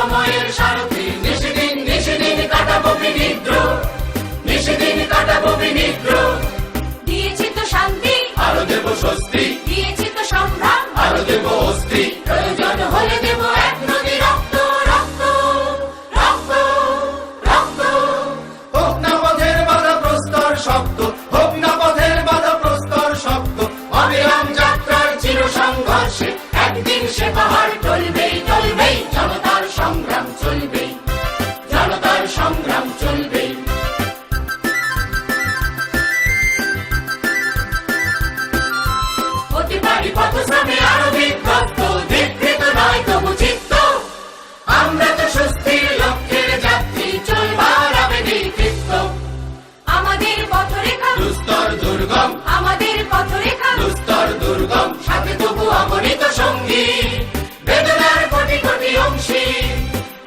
সময়ের সারথি, নিশিদিন কাটাবো বিনিদ্র, নিশিদিন কাটাবো বিনিদ্র। দিয়েছি তো শান্তি, আরো দেব স্বস্তি, দিয়েছি তো সম্ভ্রম, আরো দেব অস্তি। প্রয়োজন হলে দেব এক নদী রক্ত, রক্ত, রক্ত, রক্ত। হোক না পথের বাধা প্রস্তর শক্ত, হোক না পথের বাধা প্রস্তর শক্ত, অবিরাম যাত্রার চির সংঘর্ষে একদিন সে পাহাড় টলবেই, টলবেই। জনতার সংগ্রাম চলবেই, জনতার সংগ্রাম চলবেই। হতে পারি পথশ্রমে আরো বিধ্বস্ত, ধিকৃত নয় তবু চিত্ত। আমরা তো সুস্থির লক্ষ্যের যাত্রী, চলবার আবেগে তৃপ্ত। আমাদের পথরেখা দুস্তর দুর্গম, আমাদের পথরেখা, দুস্তর দুর্গম, সাথে তবু অগণিত সঙ্গী, বেদনার কোটি কোটি অংশী।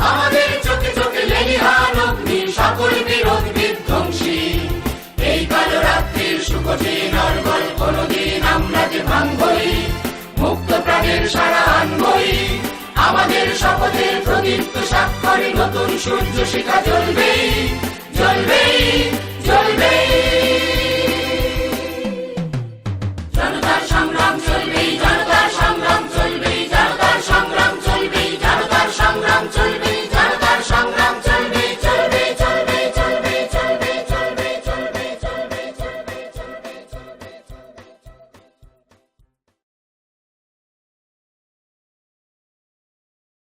আমাদের চোখে চোখে লেলিহান অগ্নি, সকল বিরোধ বিধ্বংসী। এই কালো রাত্রির সুকঠিন অর্গল কোনদিন আমরা যে ভাঙবই, মুক্ত প্রাণের সারা আনবই। আমাদের শপথের প্রদীপ্ত স্বাক্ষরে নতুন সূর্য শিখা জ্বলবেই, জ্বলবেই, জ্বলবেই।